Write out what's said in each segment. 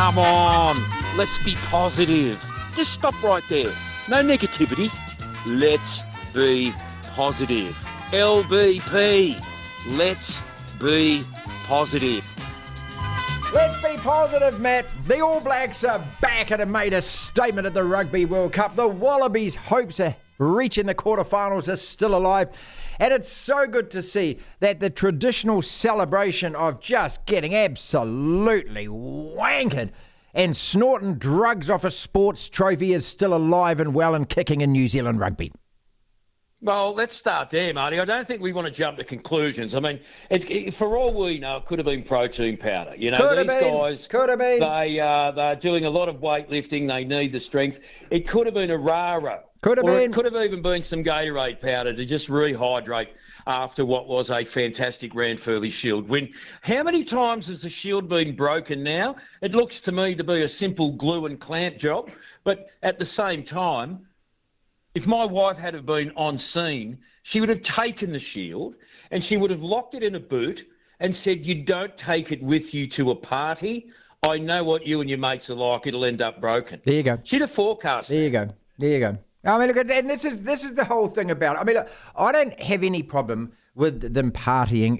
Come on, let's be positive. Just stop right there. No negativity. Let's be positive. LBP, let's be positive. Let's be positive, Matt. The All Blacks are back and have made a statement at the Rugby World Cup. The Wallabies' hopes of reaching the quarterfinals are still alive. And it's so good to see that the traditional celebration of just getting absolutely wankered and snorting drugs off a sports trophy is still alive and well and kicking in New Zealand rugby. Well, let's start there, Marty. I don't think we want to jump to conclusions. I mean, for all we know, it could have been protein powder. You know, Could have been. They're doing a lot of weightlifting. They need the strength. It could have been a raro. It could have even been some Gatorade powder to just rehydrate after what was a fantastic Ranfurly Shield win. How many times has the Shield been broken now? It looks to me to be a simple glue and clamp job. But at the same time, if my wife had have been on scene, she would have taken the Shield and she would have locked it in a boot and said, you don't take it with you to a party. I know what you and your mates are like. It'll end up broken. There you go. She'd have forecast There you go. I mean, look, and this is the whole thing about it. I mean, look, I don't have any problem with them partying.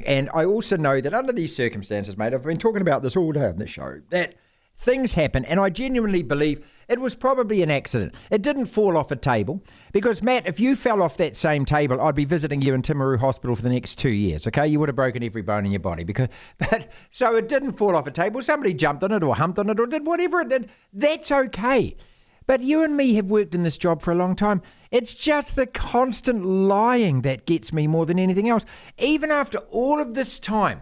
And I also know that under these circumstances, mate, I've been talking about this all day on the show, that things happen, and I genuinely believe it was probably an accident. It didn't fall off a table, because, Matt, if you fell off that same table, I'd be visiting you in Timaru Hospital for the next 2 years, okay? You would have broken every bone in your body. So it didn't fall off a table. Somebody jumped on it or humped on it or did whatever it did. That's okay. But you and me have worked in this job for a long time. It's just the constant lying that gets me more than anything else. Even after all of this time,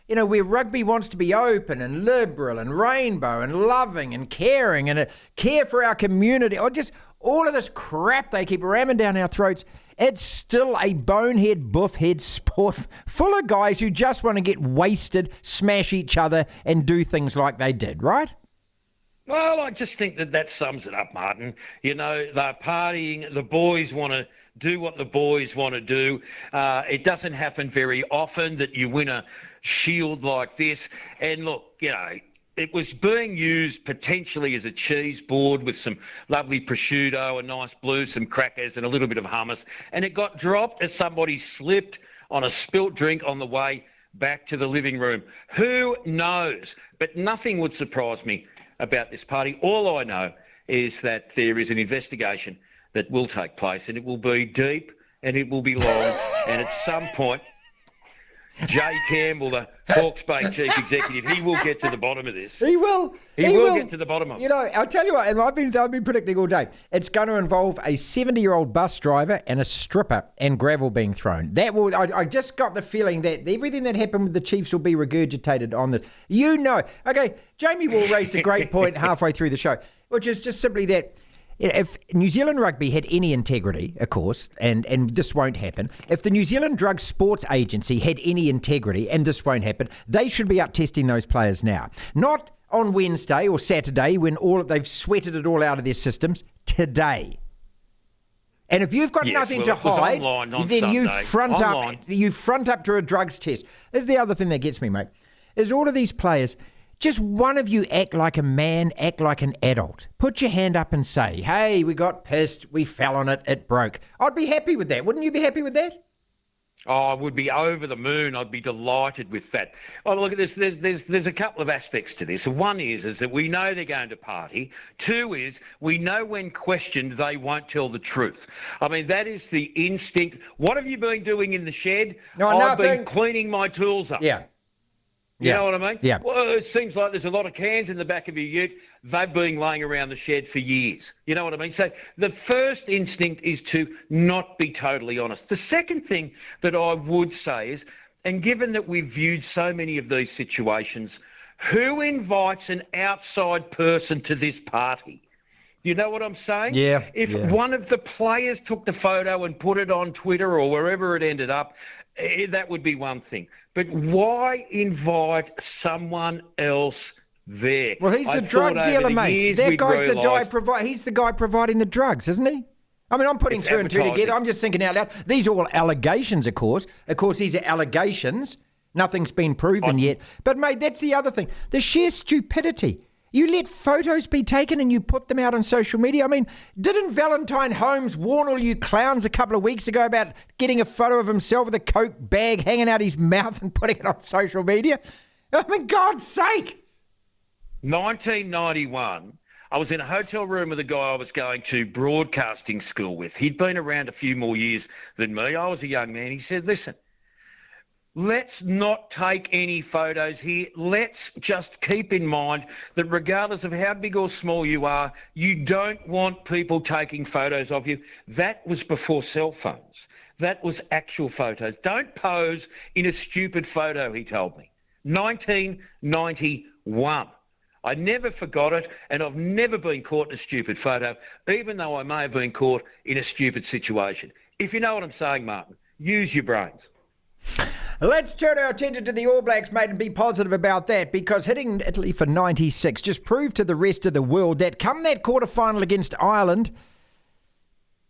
you know, where rugby wants to be open and liberal and rainbow and loving and caring and care for our community, or just all of this crap they keep ramming down our throats, it's still a bonehead, buffhead sport full of guys who just want to get wasted, smash each other and do things like they did, right? Well, I just think that sums it up, Martin. You know, they're partying. The boys want to do what the boys want to do. It doesn't happen very often that you win a Shield like this. And look, you know, it was being used potentially as a cheese board with some lovely prosciutto, a nice blue, some crackers and a little bit of hummus. And it got dropped as somebody slipped on a spilt drink on the way back to the living room. Who knows? But nothing would surprise me about this party. All I know is that there is an investigation that will take place, and it will be deep and it will be long. And at some point, Jay Campbell, the Hawke's Bay chief executive, he will get to the bottom of this. He will. He will get to the bottom of it. You know, I'll tell you what, and I've been predicting all day, it's going to involve a 70-year-old bus driver and a stripper and gravel being thrown. That will. I just got the feeling that everything that happened with the Chiefs will be regurgitated on this. You know. Okay, Jamie Wall raised a great point halfway through the show, which is just simply that, you know, if New Zealand rugby had any integrity, of course, and this won't happen, if the New Zealand Drug Sports Agency had any integrity, and this won't happen, they should be up testing those players now. Not on Wednesday or Saturday when they've sweated it all out of their systems, today. And if you've got nothing to hide, then you front up to a drugs test. This is the other thing that gets me, mate, is all of these players, just one of you act like a man, act like an adult. Put your hand up and say, hey, we got pissed, we fell on it, it broke. I'd be happy with that. Wouldn't you be happy with that? Oh, I would be over the moon. I'd be delighted with that. Oh, look, there's a couple of aspects to this. One is that we know they're going to party. Two is we know when questioned they won't tell the truth. I mean, that is the instinct. What have you been doing in the shed? I've been cleaning my tools up. Yeah. You know what I mean? Yeah. Well, it seems like there's a lot of cans in the back of your ute. They've been laying around the shed for years. You know what I mean? So the first instinct is to not be totally honest. The second thing that I would say is, and given that we've viewed so many of these situations, who invites an outside person to this party? You know what I'm saying? Yeah. If one of the players took the photo and put it on Twitter or wherever it ended up, that would be one thing. But why invite someone else there? Well, he's the drug dealer, mate. That guy's he's the guy providing the drugs, isn't he? I mean, I'm putting two and two together. I'm just thinking out loud. These are all allegations, of course. Of course, these are allegations. Nothing's been proven yet. But, mate, that's the other thing. The sheer stupidity. You let photos be taken and you put them out on social media. I mean, didn't Valentine Holmes warn all you clowns a couple of weeks ago about getting a photo of himself with a Coke bag hanging out his mouth and putting it on social media? I mean, God's sake. 1991, I was in a hotel room with a guy I was going to broadcasting school with. He'd been around a few more years than me. I was a young man. He said, listen, let's not take any photos here. Let's just keep in mind that regardless of how big or small you are, you don't want people taking photos of you. That was before cell phones. That was actual photos. Don't pose in a stupid photo, he told me. 1991. I never forgot it, and I've never been caught in a stupid photo, even though I may have been caught in a stupid situation. If you know what I'm saying, Martin, use your brains. Let's turn our attention to the All Blacks, mate, and be positive about that, because hitting Italy for 96 just proved to the rest of the world that come that quarterfinal against Ireland,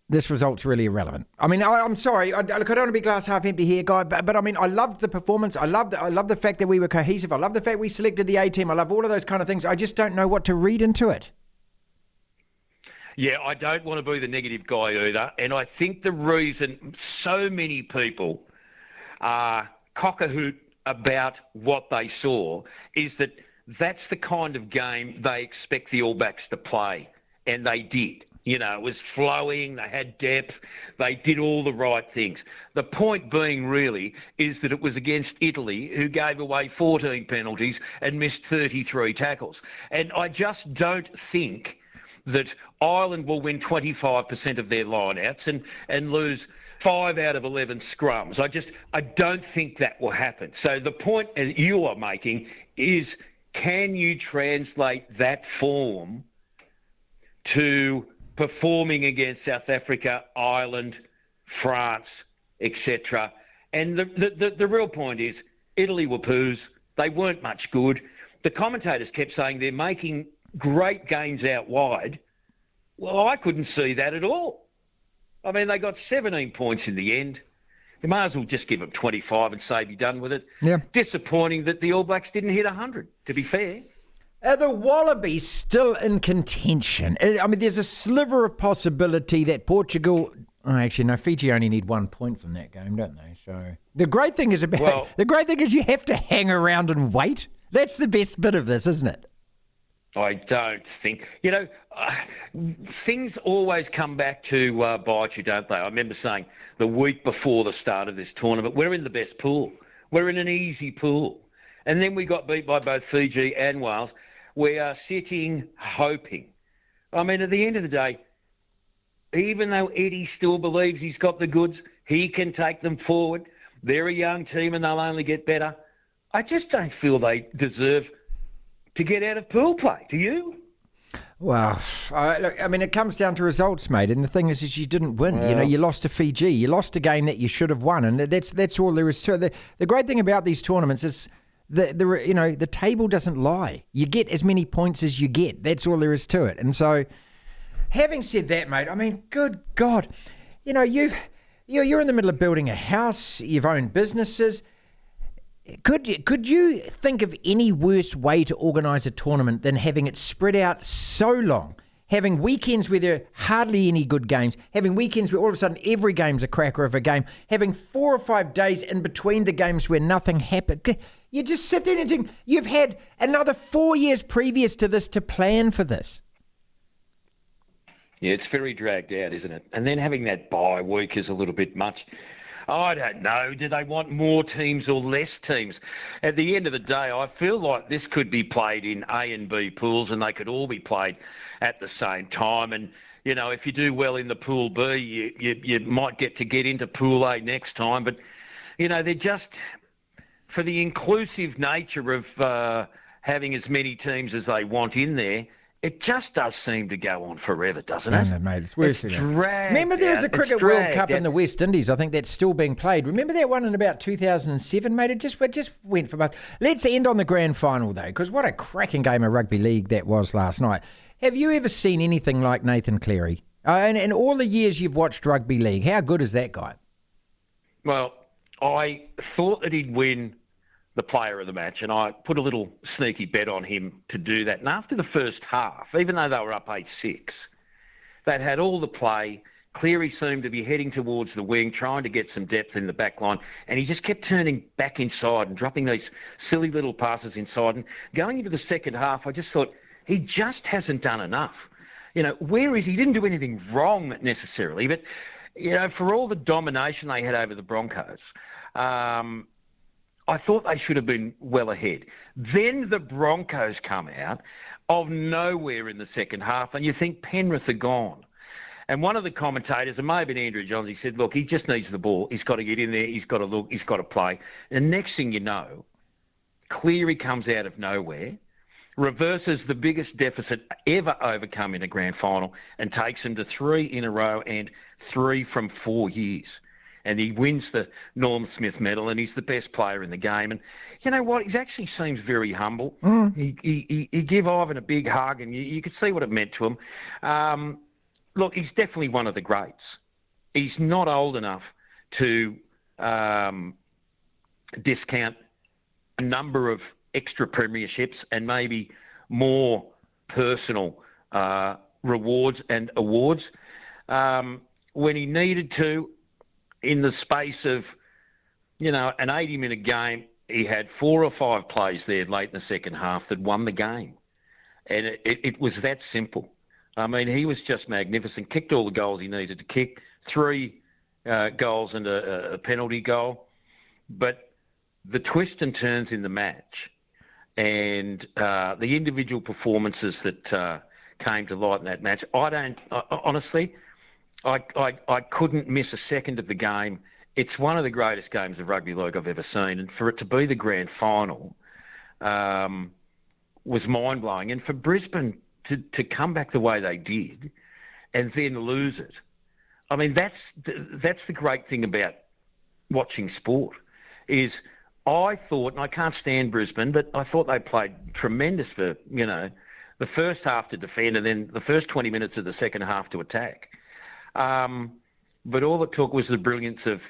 this result's really irrelevant. I mean, I'm sorry. Look, I don't want to be glass half empty here, guy, but I mean, I loved the performance. I love the fact that we were cohesive. I love the fact we selected the A-team. I love all of those kind of things. I just don't know what to read into it. Yeah, I don't want to be the negative guy either. And I think the reason so many people are cock-a-hoot about what they saw is that that's the kind of game they expect the All Blacks to play. And they did. You know, it was flowing, they had depth, they did all the right things. The point being really is that it was against Italy, who gave away 14 penalties and missed 33 tackles. And I just don't think that Ireland will win 25% of their lineouts and lose 5 out of 11 scrums. I don't think that will happen. So the point you are making is, can you translate that form to performing against South Africa, Ireland, France, etc. And the real point is, Italy were poos. They weren't much good. The commentators kept saying they're making great gains out wide. Well, I couldn't see that at all. I mean, they got 17 points in the end. You may as well just give them 25 and say be done with it. Yeah. Disappointing that the All Blacks didn't hit 100, to be fair. Are the Wallabies still in contention? I mean, there's a sliver of possibility that Portugal... Oh, actually, no, Fiji only need 1 point from that game, don't they? So the great thing is you have to hang around and wait. That's the best bit of this, isn't it? I don't think... You know, things always come back to bite you, don't they? I remember saying the week before the start of this tournament, we're in the best pool. We're in an easy pool. And then we got beat by both Fiji and Wales. We are sitting hoping. I mean, at the end of the day, even though Eddie still believes he's got the goods, he can take them forward. They're a young team and they'll only get better. I just don't feel they deserve to get out of pool play. Do you? Well, look, I mean, it comes down to results, mate. And the thing is you didn't win. Well, you know, you lost to Fiji. You lost a game that you should have won. And that's all there is to it. The great thing about these tournaments is... The table doesn't lie. You get as many points as you get. That's all there is to it. And so, having said that, mate, I mean, good God, you know, you're in the middle of building a house. You've owned businesses. Could you think of any worse way to organise a tournament than having it spread out so long? Having weekends where there are hardly any good games, having weekends where all of a sudden every game's a cracker of a game, having 4 or 5 days in between the games where nothing happened. You just sit there and think, you've had another 4 years previous to this to plan for this. Yeah, it's very dragged out, isn't it? And then having that bye week is a little bit much. I don't know. Do they want more teams or less teams? At the end of the day, I feel like this could be played in A and B pools and they could all be played at the same time. And, you know, if you do well in the Pool B, you might get into Pool A next time. But, you know, they're just, for the inclusive nature of having as many teams as they want in there, it just does seem to go on forever, doesn't it? No, mate, it's worse than that. Remember there was a Cricket World Cup in the West Indies. I think that's still being played. Remember that one in about 2007, mate? It just went for months. Let's end on the Grand Final, though, because what a cracking game of rugby league that was last night. Have you ever seen anything like Nathan Cleary? And in all the years you've watched rugby league, how good is that guy? Well, I thought that he'd win the player of the match, and I put a little sneaky bet on him to do that. And after the first half, even though they were up 8-6, they'd had all the play. Cleary seemed to be heading towards the wing, trying to get some depth in the back line, and he just kept turning back inside and dropping these silly little passes inside. And going into the second half, I just thought, he just hasn't done enough. You know, where is he? He didn't do anything wrong necessarily, but, you know, for all the domination they had over the Broncos, I thought they should have been well ahead. Then the Broncos come out of nowhere in the second half, and you think Penrith are gone. And one of the commentators, it may have been Andrew Johns, he said, look, he just needs the ball. He's got to get in there. He's got to look. He's got to play. And next thing you know, Cleary comes out of nowhere, reverses the biggest deficit ever overcome in a grand final, and takes him to 3 in a row and 3 from 4 years. And he wins the Norm Smith medal, and he's the best player in the game. And you know what? He actually seems very humble. He gave Ivan a big hug, and you could see what it meant to him. Look, he's definitely one of the greats. He's not old enough to discount a number of extra premierships and maybe more personal rewards and awards. When he needed to, in the space of, you know, an 80-minute game, he had 4 or 5 plays there late in the second half that won the game. And it was that simple. I mean, he was just magnificent. Kicked all the goals he needed to kick. 3 goals and a penalty goal. But the twist and turns in the match and the individual performances that came to light in that match, honestly, I couldn't miss a second of the game. It's one of the greatest games of rugby league I've ever seen. And for it to be the grand final was mind-blowing. And for Brisbane to come back the way they did and then lose it, I mean, that's the great thing about watching sport is I thought, and I can't stand Brisbane, but I thought they played tremendous for, you know, the first half to defend and then the first 20 minutes of the second half to attack. But all it took was the brilliance of,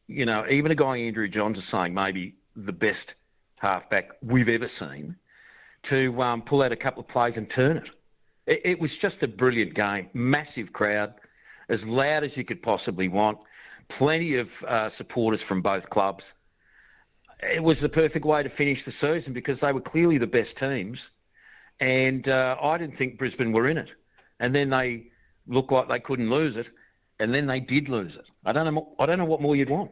you know, even a guy Andrew Johns is saying maybe the best halfback we've ever seen to pull out a couple of plays and turn it. It was just a brilliant game. Massive crowd, as loud as you could possibly want. Plenty of supporters from both clubs. It was the perfect way to finish the season because they were clearly the best teams. And I didn't think Brisbane were in it. And then they looked like they couldn't lose it. And then they did lose it. I don't know what more you'd want.